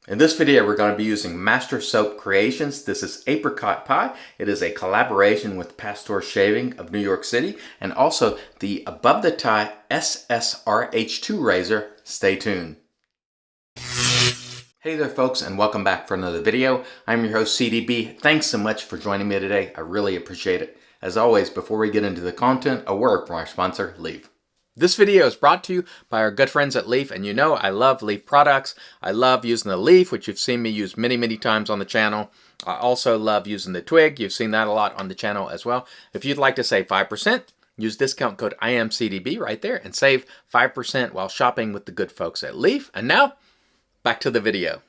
In this video, we're going to be using Master Soap Creations. This is Apricot Pie. It is a collaboration with Pasteur Shaving of New York City and also the Above the Tie SSRH2 razor. Stay tuned. Hey there folks, and welcome back for another video. I'm your host CDB. Thanks so much for joining me today. I really appreciate it. As always, before we get into the content, a word from our sponsor, Leaf. This video is brought to you by our good friends at Leaf, and you know I love Leaf products. I love using the Leaf, which you've seen me use many times on the channel. I also love using the Twig. You've seen that a lot on the channel as well. If you'd like to save 5%, use discount code IAMCDB right there and save 5% while shopping with the good folks at Leaf. And now, back to the video.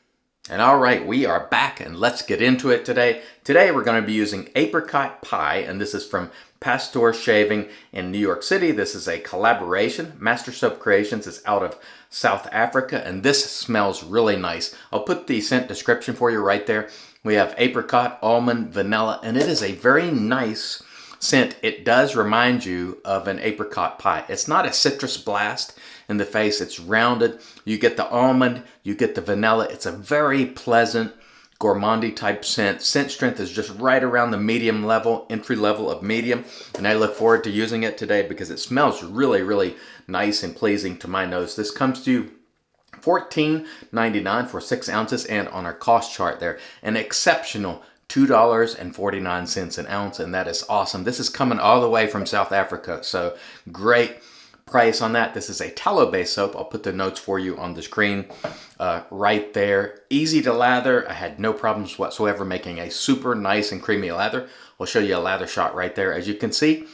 And all right, we are back and let's get into it today. Today we're going to be using Apricot Pie, and this is from Pasteur Shaving in New York City. This is a collaboration. Master Soap Creations is out of South Africa, and this smells really nice. I'll put the scent description for you right there. We have apricot, almond, vanilla, and it is a very nice scent. It does remind you of an apricot pie. It's not a citrus blast in the face. It's rounded. You get the almond, you get the vanilla. It's a very pleasant, gourmandy type scent. Scent strength is just right around the medium level, entry level of medium. And I look forward to using it today because it smells really nice and pleasing to my nose. This comes to you $14.99 for 6 ounces, and on our cost chart there, an exceptional $2.49 an ounce, and that is awesome. This is coming all the way from South Africa, so great price on that. This is a tallow-based soap. I'll put the notes for you on the screen right there. Easy to lather. I had no problems whatsoever making a super nice and creamy lather. I'll show you a lather shot right there. As you can see,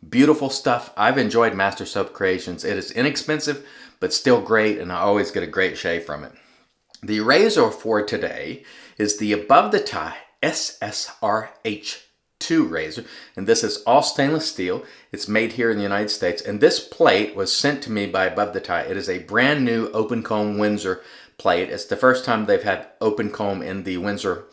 beautiful stuff. I've enjoyed Master Soap Creations. It is inexpensive, but still great, and I always get a great shave from it. The razor for today is the Above the Tie SSRH2 razor, and this is all stainless steel. It's made here in the United States, and this plate was sent to me by Above the Tie. It is a brand new open comb Windsor plate. It's the first time they've had open comb in the Windsor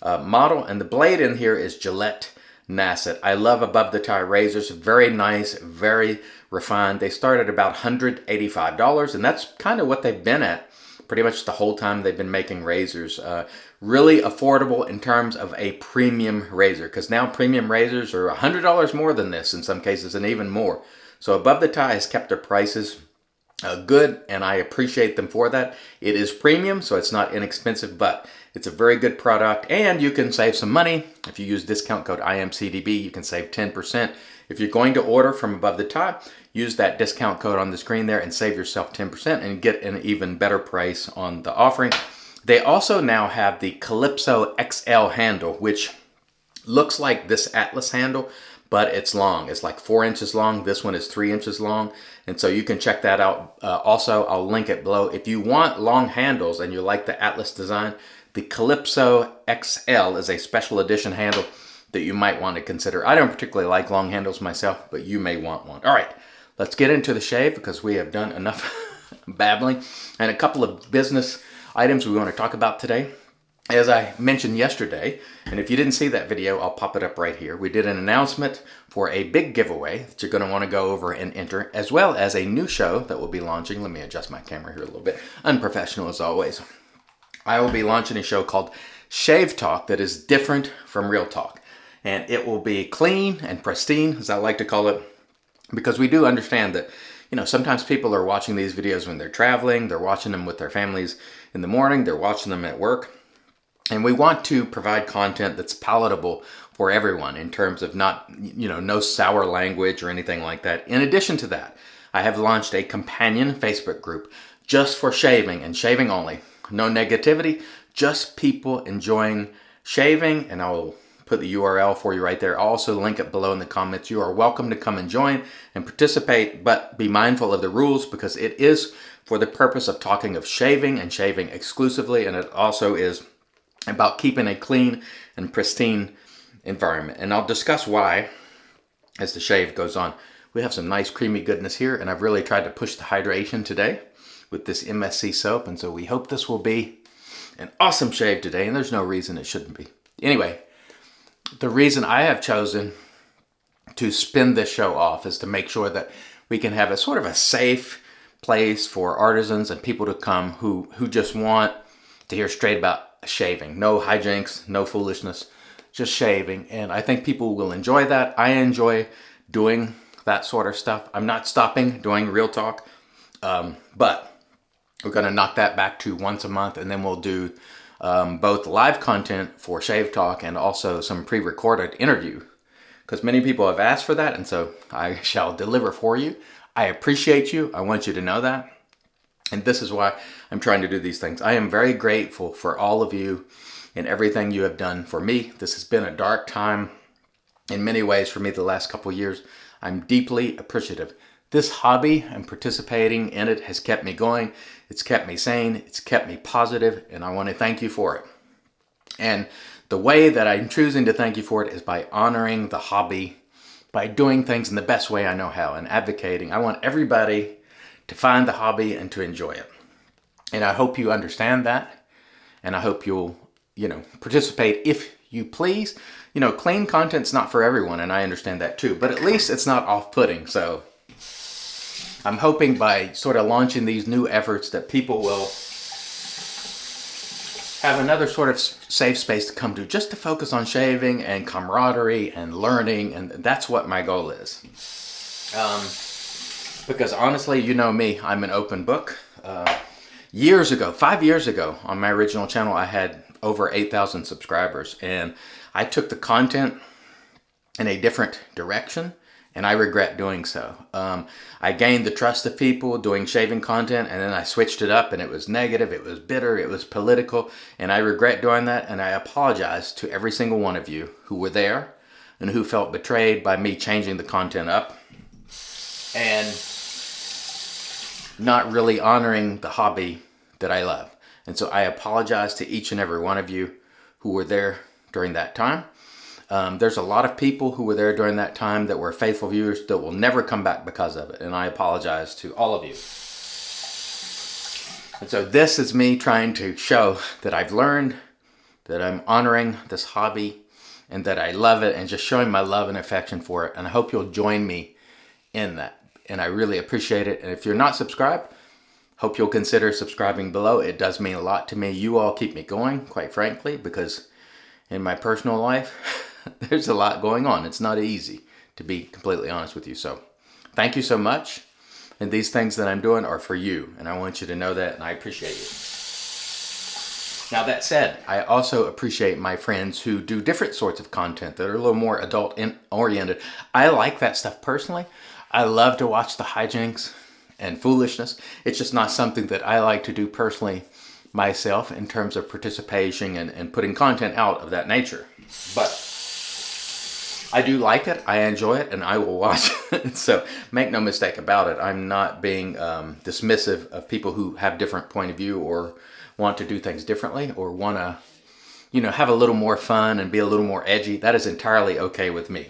model, and the blade in here is Gillette Nasset. I love Above the Tie razors. Very nice, very refined. They start at about $185, and that's kind of what they've been at pretty much the whole time they've been making razors. Really affordable in terms of a premium razor, because now premium razors are $100 more than this in some cases, and even more. So Above the Tie has kept their prices good, and I appreciate them for that. It is premium, so it's not inexpensive, but it's a very good product, and you can save some money. If you use discount code IAMCDB, you can save 10%. If you're going to order from Above the Tie, use that discount code on the screen there and save yourself 10% and get an even better price on the offering. They also now have the Calypso XL handle, which looks like this Atlas handle, but it's long. It's like 4 inches long. This one is 3 inches long, and so you can check that out. Also, I'll link it below. If you want long handles and you like the Atlas design, the Calypso XL is a special edition handle that you might want to consider. I don't particularly like long handles myself, but you may want one. All right, let's get into the shave because we have done enough babbling, and a couple of business items we want to talk about today. As I mentioned yesterday, and if you didn't see that video, I'll pop it up right here. We did an announcement for a big giveaway that you're going to want to go over and enter, as well as a new show that will be launching. Let me adjust my camera here a little bit. Unprofessional as always. I will be launching a show called Shave Talk that is different from Real Talk. And it will be clean and pristine, as I like to call it, because we do understand that, you know, sometimes people are watching these videos when they're traveling, they're watching them with their families in the morning, they're watching them at work. And we want to provide content that's palatable for everyone in terms of not, you know, no sour language or anything like that. In addition to that, I have launched a companion Facebook group just for shaving and shaving only. No negativity, just people enjoying shaving, and I will put the URL for you right there. I'll also link it below in the comments. You are welcome to come and join and participate, but be mindful of the rules because it is for the purpose of talking of shaving and shaving exclusively, and it also is about keeping a clean and pristine environment. And I'll discuss why as the shave goes on. We have some nice creamy goodness here, and I've really tried to push the hydration today with this MSC soap, and so we hope this will be an awesome shave today, and there's no reason it shouldn't be. Anyway, the reason I have chosen to spin this show off is to make sure that we can have a sort of a safe place for artisans and people to come who just want to hear straight about shaving. No hijinks, no foolishness, just shaving. And I think people will enjoy that. I enjoy doing that sort of stuff. I'm not stopping doing Real Talk, but we're going to knock that back to once a month, and then we'll do both live content for Shave Talk and also some pre-recorded interview, because many people have asked for that, and so I shall deliver for you. I appreciate you. I want you to know that. And this is why I'm trying to do these things. I am very grateful for all of you and everything you have done for me. This has been a dark time in many ways for me the last couple of years. I'm deeply appreciative. This hobby and participating in it has kept me going. It's kept me sane. It's kept me positive, and I want to thank you for it. And the way that I'm choosing to thank you for it is by honoring the hobby, by doing things in the best way I know how, and advocating. I want everybody to find the hobby and to enjoy it. And I hope you understand that. And I hope you'll, participate if you please. Clean content's not for everyone, and I understand that too. But at least it's not off-putting. So I'm hoping by sort of launching these new efforts that people will have another sort of safe space to come to, just to focus on shaving and camaraderie and learning. And that's what my goal is. Because honestly, you know me, I'm an open book. Years ago, 5 years ago, on my original channel, I had over 8,000 subscribers. And I took the content in a different direction, and I regret doing so. I gained the trust of people doing shaving content, and then I switched it up, and it was negative, it was bitter, it was political, and I regret doing that, and I apologize to every single one of you who were there and who felt betrayed by me changing the content up and not really honoring the hobby that I love. And so I apologize to each and every one of you who were there during that time. There's a lot of people who were there during that time that were faithful viewers that will never come back because of it. And I apologize to all of you. And so this is me trying to show that I've learned, that I'm honoring this hobby, and that I love it, and just showing my love and affection for it. And I hope you'll join me in that. And I really appreciate it. And if you're not subscribed, hope you'll consider subscribing below. It does mean a lot to me. You all keep me going, quite frankly, because in my personal life, there's a lot going on. It's not easy, to be completely honest with you. So thank you so much. And these things that I'm doing are for you. And I want you to know that, and I appreciate you. Now, that said, I also appreciate my friends who do different sorts of content that are a little more adult-oriented. I like that stuff personally. I love to watch the hijinks and foolishness. It's just not something that I like to do personally myself in terms of participation and putting content out of that nature. But I do like it, I enjoy it, and I will watch it. So make no mistake about it. I'm not being dismissive of people who have different point of view or want to do things differently or want to, have a little more fun and be a little more edgy. That is entirely okay with me.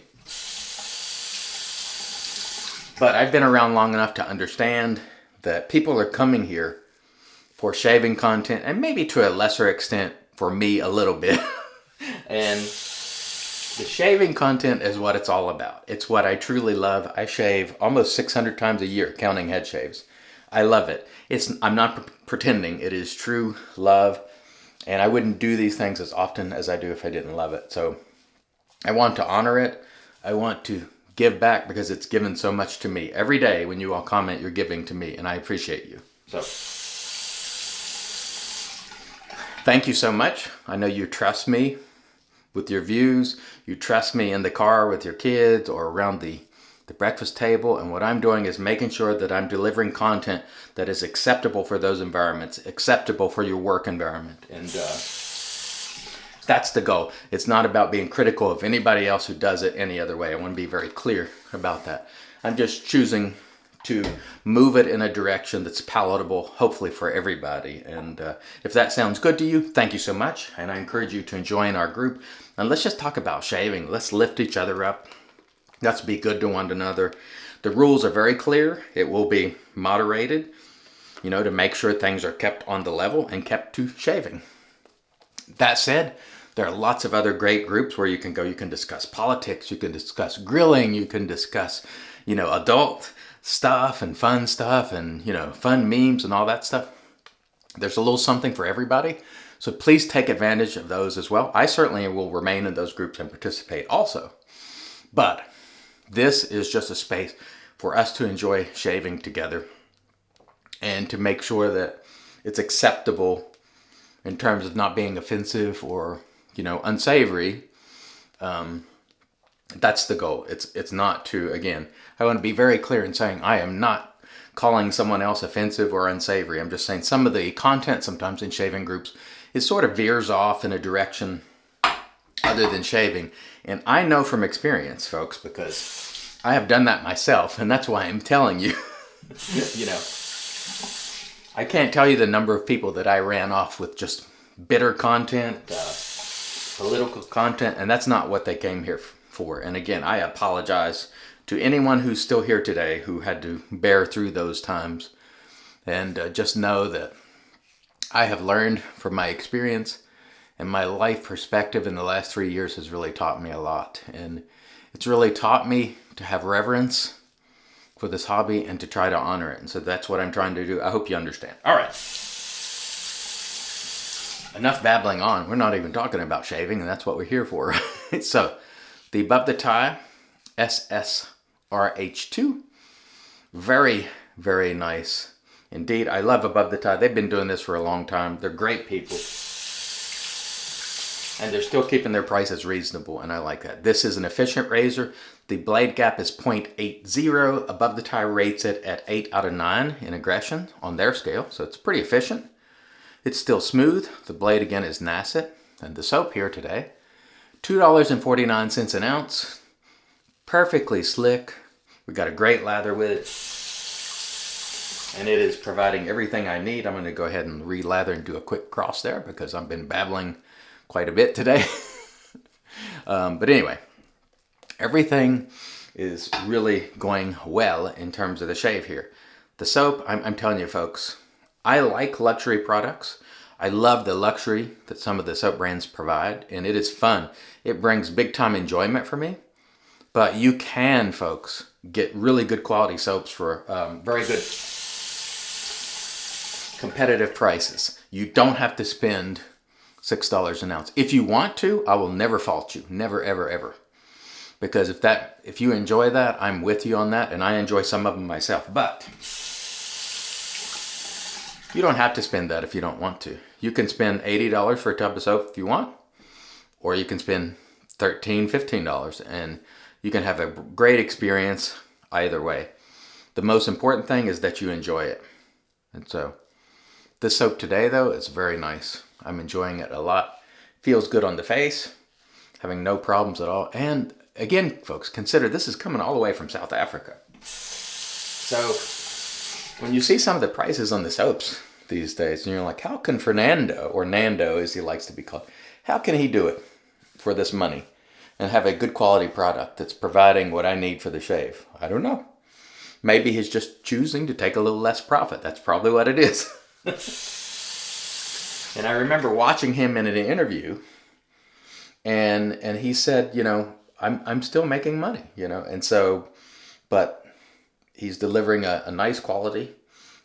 But I've been around long enough to understand that people are coming here for shaving content, and maybe to a lesser extent for me a little bit. And the shaving content is what it's all about. It's what I truly love. I shave almost 600 times a year, counting head shaves. I love it. I'm not pretending. It is true love. And I wouldn't do these things as often as I do if I didn't love it. So I want to honor it. I want to give back because it's given so much to me. Every day when you all comment, you're giving to me, and I appreciate you. So thank you so much. I know you trust me with your views. You trust me in the car with your kids or around the breakfast table. And what I'm doing is making sure that I'm delivering content that is acceptable for those environments, acceptable for your work environment. And that's the goal. It's not about being critical of anybody else who does it any other way. I want to be very clear about that. I'm just choosing to move it in a direction that's palatable, hopefully for everybody. And if that sounds good to you, thank you so much. And I encourage you to join our group. And let's just talk about shaving. Let's lift each other up. Let's be good to one another. The rules are very clear. It will be moderated, to make sure things are kept on the level and kept to shaving. That said, there are lots of other great groups where you can go. You can discuss politics. You can discuss grilling. You can discuss, adult stuff and, fun memes and all that stuff. There's a little something for everybody. So please take advantage of those as well. I certainly will remain in those groups and participate also. But this is just a space for us to enjoy shaving together and to make sure that it's acceptable in terms of not being offensive or, unsavory. That's the goal. It's not to, again, I want to be very clear in saying I am not calling someone else offensive or unsavory. I'm just saying some of the content sometimes in shaving groups, it sort of veers off in a direction other than shaving. And I know from experience, folks, because I have done that myself, and that's why I'm telling you, I can't tell you the number of people that I ran off with just bitter content, political content, and that's not what they came here for. And again, I apologize to anyone who's still here today who had to bear through those times. And just know that I have learned from my experience, and my life perspective in the last 3 years has really taught me a lot. And it's really taught me to have reverence for this hobby and to try to honor it. And so that's what I'm trying to do. I hope you understand. All right. Enough babbling on. We're not even talking about shaving, and that's what we're here for. So, the Above the Tie SSRH2. Very, very nice indeed. I love Above the Tie. They've been doing this for a long time. They're great people. And they're still keeping their prices reasonable, and I like that. This is an efficient razor. The blade gap is 0.80. Above the Tie rates it at 8 out of 9 in aggression on their scale, so it's pretty efficient. It's still smooth. The blade again is Nasset. And the soap here today, $2.49 an ounce. Perfectly slick. We got a great lather with it. And it is providing everything I need. I'm going to go ahead and re-lather and do a quick cross there because I've been babbling quite a bit today. But anyway, everything is really going well in terms of the shave here. The soap, I'm telling you folks, I like luxury products. I love the luxury that some of the soap brands provide, and it is fun. It brings big time enjoyment for me. But you can, folks, get really good quality soaps for very good competitive prices. You don't have to spend $6 an ounce. If you want to, I will never fault you. Never, ever, ever. Because if you enjoy that, I'm with you on that, and I enjoy some of them myself. But you don't have to spend that if you don't want to. You can spend $80 for a tub of soap if you want, or you can spend $13, $15, and you can have a great experience either way. The most important thing is that you enjoy it. And so, this soap today, though, is very nice. I'm enjoying it a lot. Feels good on the face, having no problems at all. And again, folks, consider this is coming all the way from South Africa. So, when you see some of the prices on the soaps these days, and you're like, how can Fernando, or Nando as he likes to be called, how can he do it for this money and have a good quality product that's providing what I need for the shave? I don't know. Maybe he's just choosing to take a little less profit. That's probably what it is. And I remember watching him in an interview, and he said, I'm still making money, and so, but he's delivering a nice quality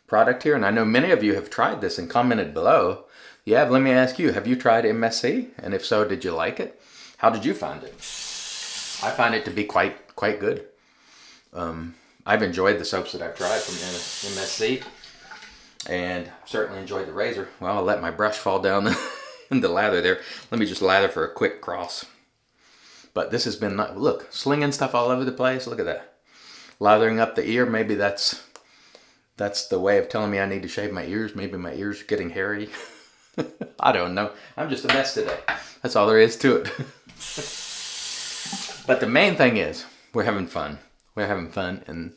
product here. And I know many of you have tried this and commented below. Yeah, let me ask you, have you tried MSC? And if so, did you like it? How did you find it? I find it to be quite good. I've enjoyed the soaps that I've tried from MSC, and certainly enjoyed the razor. Well, I'll let my brush fall down in the lather there. Let me just lather for a quick cross. But this has been, look, slinging stuff all over the place. Look at that. Lathering up the ear. Maybe that's the way of telling me I need to shave my ears. Maybe my ears are getting hairy. I don't know. I'm just a mess today. That's all there is to it. But the main thing is, we're having fun. We're having fun, and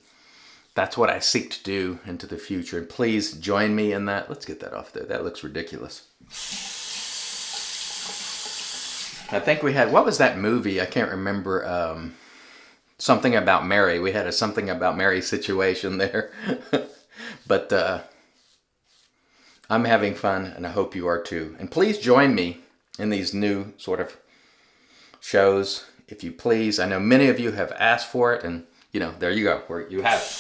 that's what I seek to do into the future. And please join me in that. Let's get that off there. That looks ridiculous. I think we had, what was that movie? I can't remember. Something About Mary. We had a Something About Mary situation there. But I'm having fun, and I hope you are too. And please join me in these new sort of shows, if you please. I know many of you have asked for it, and there you go. Where you have it.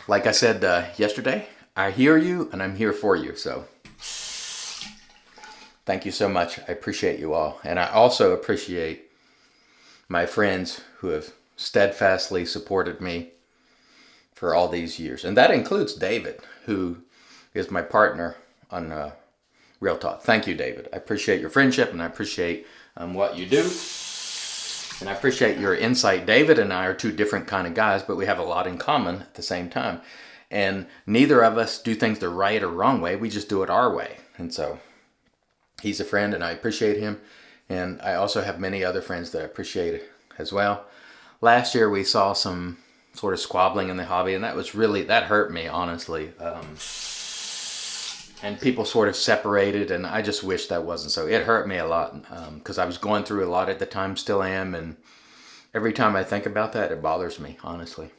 Like I said yesterday, I hear you, and I'm here for you. So Thank you so much. I appreciate you all. And I also appreciate my friends who have steadfastly supported me for all these years. And that includes David, who is my partner on Real Talk. Thank you, David. I appreciate your friendship, and I appreciate what you do. And I appreciate your insight. David and I are two different kind of guys, but we have a lot in common at the same time. And neither of us do things the right or wrong way. We just do it our way. And so he's a friend, and I appreciate him. And I also have many other friends that I appreciate as well. Last year, we saw some sort of squabbling in the hobby, and that hurt me, honestly. And people sort of separated, and I just wish that wasn't so. It hurt me a lot because I was going through a lot at the time, still am, and every time I think about that, it bothers me, honestly.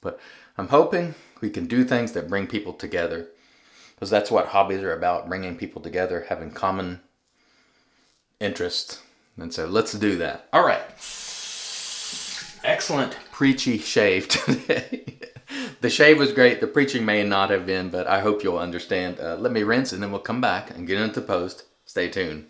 But I'm hoping we can do things that bring people together, because that's what hobbies are about, bringing people together, having common interests. And so let's do that. All right. Excellent preachy shave today. The shave was great. The preaching may not have been, but I hope you'll understand. Let me rinse, and then we'll come back and get into post. Stay tuned.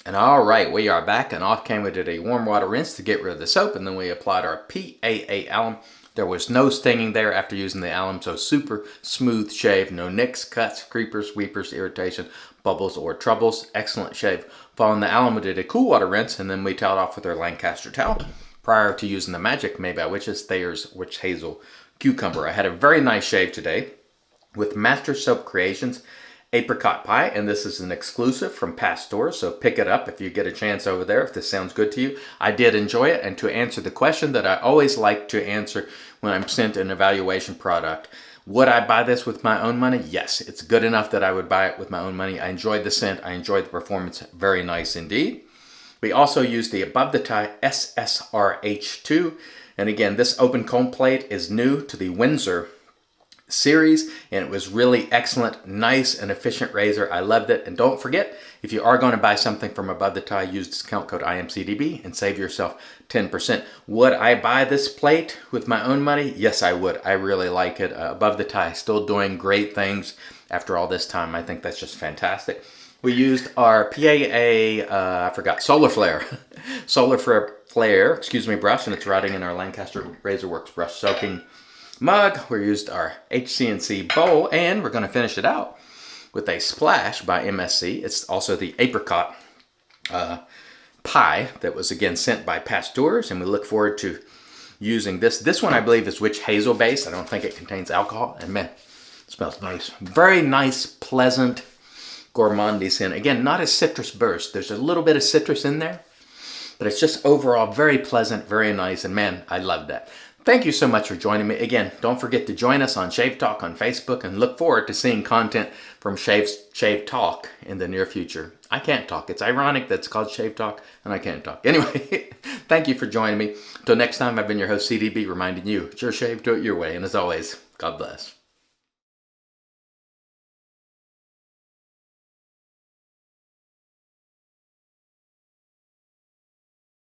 And all right, we are back, and off cam we did a warm water rinse to get rid of the soap, and then we applied our PAA alum. There was no stinging there after using the alum, so super smooth shave. No nicks, cuts, creepers, weepers, irritation, bubbles, or troubles. Excellent shave. Following the alum, we did a cool water rinse, and then we toweled off with our Lancaster towel prior to using the Magic Made by Witches Thayer's Witch Hazel Cucumber. I had a very nice shave today with Master Soap Creations Apricot Pie, and this is an exclusive from past stores, so pick it up if you get a chance over there, if this sounds good to you. I did enjoy it, and to answer the question that I always like to answer when I'm sent an evaluation product, would I buy this with my own money? Yes, it's good enough that I would buy it with my own money. I enjoyed the scent, I enjoyed the performance, very nice indeed. We also used the Above the Tie SSRH2. And again, this open comb plate is new to the Windsor series, and it was really excellent, nice and efficient razor. I loved it. And don't forget, if you are going to buy something from Above the Tie, use discount code IAMCDB and save yourself 10%. Would I buy this plate with my own money? Yes, I would. I really like it. Above the Tie, still doing great things after all this time. I think that's just fantastic. We used our PAA, Solar Flare. Solar Flare, brush, and it's riding in our Lancaster Razorworks brush soaking mug. We used our HC&C bowl, and we're going to finish it out with a splash by MSC. It's also the Apricot pie that was, again, sent by Pasteurs, and we look forward to using this. This one, I believe, is witch hazel based. I don't think it contains alcohol, and man, it smells nice. Very nice, pleasant, gourmandy scent. Again, not a citrus burst. There's a little bit of citrus in there, but it's just overall very pleasant, very nice, and man, I love that. Thank you so much for joining me. Again, don't forget to join us on Shave Talk on Facebook, and look forward to seeing content from Shave Talk in the near future. I can't talk. It's ironic that it's called Shave Talk, and I can't talk. Anyway, thank you for joining me. Until next time, I've been your host, CDB, reminding you, it's your shave, do it your way, and as always, God bless.